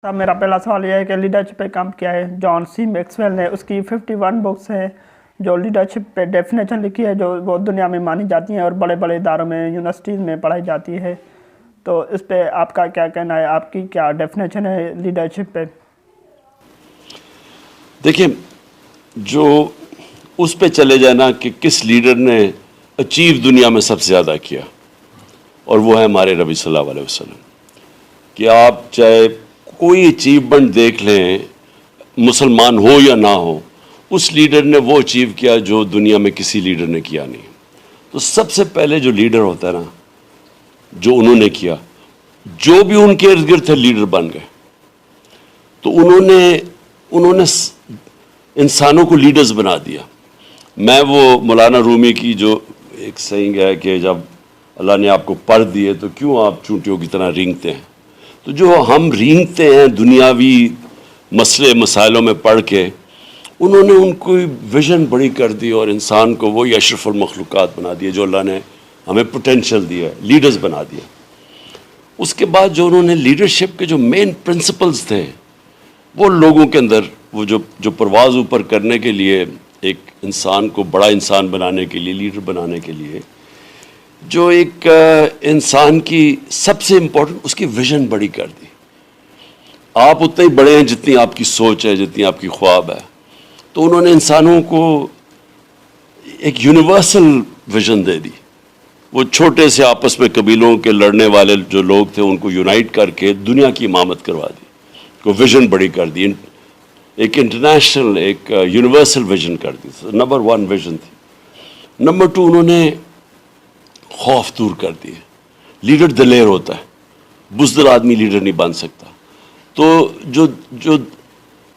صاحب میرا پہلا سوال یہ ہے کہ لیڈرشپ پہ کام کیا ہے جان سی میکسویل نے. اس کی 51 بکس ہیں جو لیڈرشپ پہ ڈیفینیشن لکھی ہے، جو بہت دنیا میں مانی جاتی ہیں اور بڑے بڑے اداروں میں یونیورسٹیز میں پڑھائی جاتی ہے. تو اس پہ آپ کا کیا کہنا ہے؟ آپ کی کیا ڈیفینیشن ہے لیڈرشپ پہ؟ دیکھیں، جو اس پہ چلے جانا کہ کس لیڈر نے اچیو دنیا میں سب سے زیادہ کیا، اور وہ ہے ہمارے نبی صلی اللہ علیہ وسلم. کہ آپ چاہے کوئی اچیومنٹ دیکھ لیں، مسلمان ہو یا نہ ہو، اس لیڈر نے وہ اچیو کیا جو دنیا میں کسی لیڈر نے کیا نہیں. تو سب سے پہلے جو لیڈر ہوتا ہے نا، جو انہوں نے کیا، جو بھی ان کے ارد گرد تھے لیڈر بن گئے. تو انہوں نے انسانوں کو لیڈرز بنا دیا. میں وہ مولانا رومی کی جو ایک سینگ ہے کہ جب اللہ نے آپ کو پر دیے تو کیوں آپ چونٹیوں کی طرح رینگتے ہیں. تو جو ہم رینگتے ہیں دنیاوی مسائلوں میں پڑھ کے، انہوں نے ان کو ویژن بڑی کر دی اور انسان کو وہی اشرف المخلوقات بنا دیا جو اللہ نے ہمیں پوٹینشیل دیا، لیڈرز بنا دیا. اس کے بعد جو انہوں نے لیڈرشپ کے جو مین پرنسپلز تھے، وہ لوگوں کے اندر وہ جو پرواز اوپر کرنے کے لیے، ایک انسان کو بڑا انسان بنانے کے لیے، لیڈر بنانے کے لیے، جو ایک انسان کی سب سے امپورٹنٹ اس کی ویژن بڑی کر دی. آپ اتنے ہی بڑے ہیں جتنی آپ کی سوچ ہے، جتنی آپ کی خواب ہے. تو انہوں نے انسانوں کو ایک یونیورسل ویژن دے دی. وہ چھوٹے سے آپس میں قبیلوں کے لڑنے والے جو لوگ تھے ان کو یونائٹ کر کے دنیا کی امامت کروا دی، کو ویژن بڑی کر دی، ایک انٹرنیشنل، ایک یونیورسل ویژن کر دی. نمبر 1 ویژن تھی. نمبر 2 انہوں نے خوف دور کر دیے. لیڈر دلیر ہوتا ہے، بزدل آدمی لیڈر نہیں بن سکتا. تو جو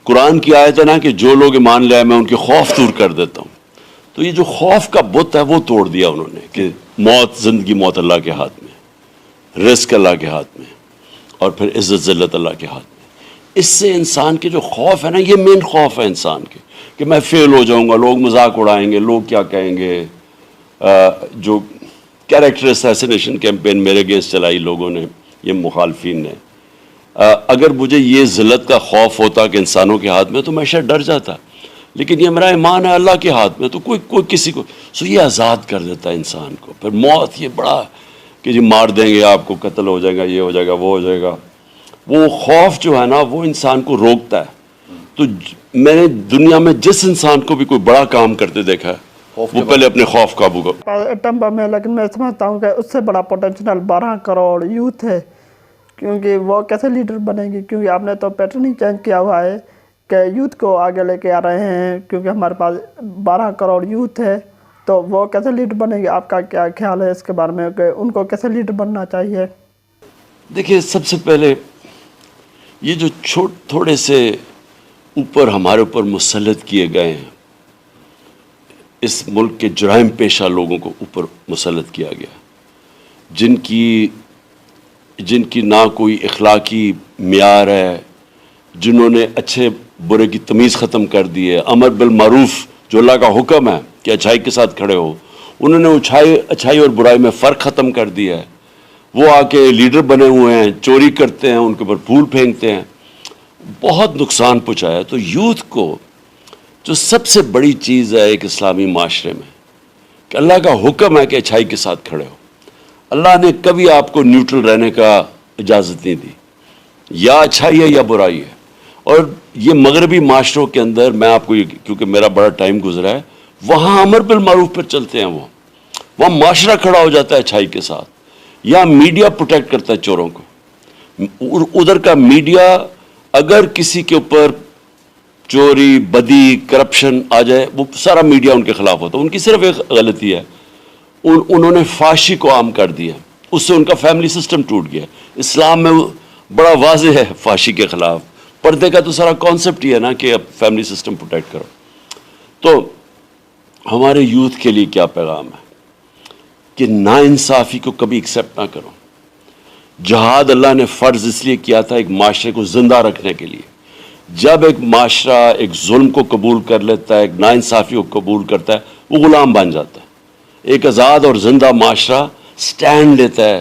قرآن کی آیت ہے نا کہ جو لوگ ایمان لے آئے میں ان کے خوف دور کر دیتا ہوں. تو یہ جو خوف کا بت ہے وہ توڑ دیا انہوں نے کہ زندگی موت اللہ کے ہاتھ میں، رزق اللہ کے ہاتھ میں، اور پھر عزت ذلت اللہ کے ہاتھ میں. اس سے انسان کے جو خوف ہے نا، یہ مین خوف ہے انسان کے کہ میں فیل ہو جاؤں گا، لوگ مذاق اڑائیں گے، لوگ کیا کہیں گے. جو کیریکٹر اسیسینیشن کیمپین میرے اگینسٹ چلائی لوگوں نے، یہ مخالفین نے، اگر مجھے یہ ذلت کا خوف ہوتا کہ انسانوں کے ہاتھ میں تو میں شاید ڈر جاتا. لیکن یہ میرا ایمان ہے اللہ کے ہاتھ میں، تو کوئی کسی کو یہ آزاد کر دیتا ہے انسان کو. پھر موت یہ بڑا کہ جی مار دیں گے آپ کو، قتل ہو جائے گا، یہ ہو جائے گا، وہ ہو جائے گا. وہ خوف جو ہے نا وہ انسان کو روکتا ہے. تو میں نے دنیا میں جس انسان کو بھی کوئی بڑا کام کرتے دیکھا ہے وہ پہلے اپنے خوف قابو کر. ایٹم بم ہے، لیکن میں سمجھتا ہوں کہ اس سے بڑا پوٹینشیل 12 کروڑ یوتھ ہے. کیونکہ وہ کیسے لیڈر بنے گی؟ کیونکہ آپ نے تو پیٹرن ہی چینج کیا ہوا ہے کہ یوتھ کو آگے لے کے آ رہے ہیں. کیونکہ ہمارے پاس 12 کروڑ یوتھ ہے، تو وہ کیسے لیڈر بنے گی؟ آپ کا کیا خیال ہے اس کے بارے میں کہ ان کو کیسے لیڈر بننا چاہیے؟ دیکھیے، سب سے پہلے یہ جو تھوڑے سے اوپر ہمارے اوپر مسلط کیے گئے ہیں، اس ملک کے جرائم پیشہ لوگوں کو اوپر مسلط کیا گیا، جن کی نہ کوئی اخلاقی معیار ہے، جنہوں نے اچھے برے کی تمیز ختم کر دی ہے. امر بالمعروف جو اللہ کا حکم ہے کہ اچھائی کے ساتھ کھڑے ہو، انہوں نے اچھائی اور برائی میں فرق ختم کر دیا ہے. وہ آ کے لیڈر بنے ہوئے ہیں، چوری کرتے ہیں، ان کے اوپر پھول پھینکتے ہیں، بہت نقصان پہنچایا. تو یوتھ کو جو سب سے بڑی چیز ہے ایک اسلامی معاشرے میں کہ اللہ کا حکم ہے کہ اچھائی کے ساتھ کھڑے ہو. اللہ نے کبھی آپ کو نیوٹرل رہنے کا اجازت نہیں دی، یا اچھائی ہے یا برائی ہے. اور یہ مغربی معاشروں کے اندر، میں آپ کو کیونکہ میرا بڑا ٹائم گزرا ہے، وہاں امر بالمعروف پر چلتے ہیں. وہاں معاشرہ کھڑا ہو جاتا ہے اچھائی کے ساتھ. یا میڈیا پروٹیکٹ کرتا ہے چوروں کو. ادھر کا میڈیا اگر کسی کے اوپر چوری، بدی، کرپشن آ جائے، وہ سارا میڈیا ان کے خلاف ہوتا ہے. ان کی صرف ایک غلطی ہے، انہوں نے فحاشی کو عام کر دیا، اس سے ان کا فیملی سسٹم ٹوٹ گیا. اسلام میں بڑا واضح ہے فحاشی کے خلاف. پردے کا تو سارا کانسیپٹ یہ ہے نا کہ اب فیملی سسٹم پروٹیکٹ کرو. تو ہمارے یوتھ کے لیے کیا پیغام ہے کہ ناانصافی کو کبھی ایکسیپٹ نہ کرو. جہاد اللہ نے فرض اس لیے کیا تھا ایک معاشرے کو زندہ رکھنے کے لیے. جب ایک معاشرہ ایک ظلم کو قبول کر لیتا ہے، ایک ناانصافی کو قبول کرتا ہے، وہ غلام بن جاتا ہے. ایک آزاد اور زندہ معاشرہ سٹینڈ لیتا ہے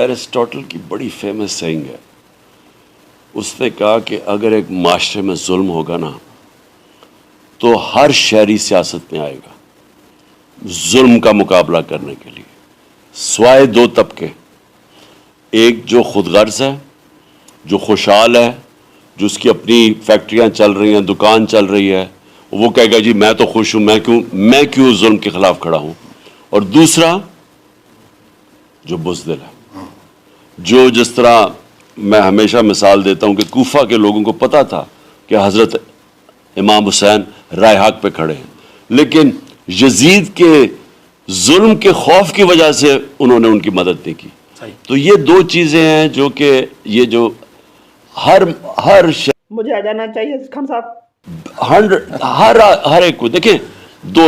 ایرسٹوٹل کی بڑی فیمس سینگ ہے. اس نے کہا کہ اگر ایک معاشرے میں ظلم ہوگا نا تو ہر شہری سیاست میں آئے گا ظلم کا مقابلہ کرنے کے لیے، سوائے دو طبقے. ایک جو خود غرض ہے، جو خوشحال ہے، جو اس کی اپنی فیکٹریاں چل رہی ہیں، دکان چل رہی ہے، وہ کہے گا جی میں تو خوش ہوں، میں کیوں ظلم کے خلاف کھڑا ہوں. اور دوسرا جو بزدل ہے، جو جس طرح میں ہمیشہ مثال دیتا ہوں کہ کوفہ کے لوگوں کو پتا تھا کہ حضرت امام حسین رائے حق پہ کھڑے ہیں، لیکن یزید کے ظلم کے خوف کی وجہ سے انہوں نے ان کی مدد نہیں کی. تو یہ دو چیزیں ہیں جو کہ یہ جو ہر مجھے آ جانا چاہیے خان صاحب. ہر ایک کو دیکھیں. دو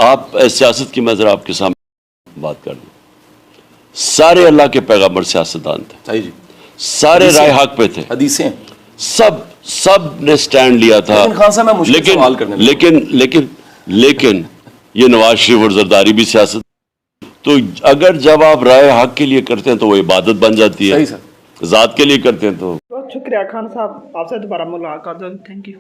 آپ سیاست کی میں ذرا آپ کے سامنے بات کر لوں. سارے اللہ کے پیغمبر سیاستدان تھے، صحیح جی، سارے رائے حق پہ تھے، حدیثیں. سب نے سٹینڈ لیا تھا. لیکن خان صاحب میں مشکل سوال کرنے لگا. لیکن یہ نواز شریف اور زرداری بھی سیاست. تو اگر جب آپ رائے حق کے لیے کرتے ہیں تو وہ عبادت بن جاتی ہے. صحیح سر. ذات کے لیے کرتے ہیں تو بہت شکریہ خان صاحب، آپ سے دوبارہ ملاقات. Thank you.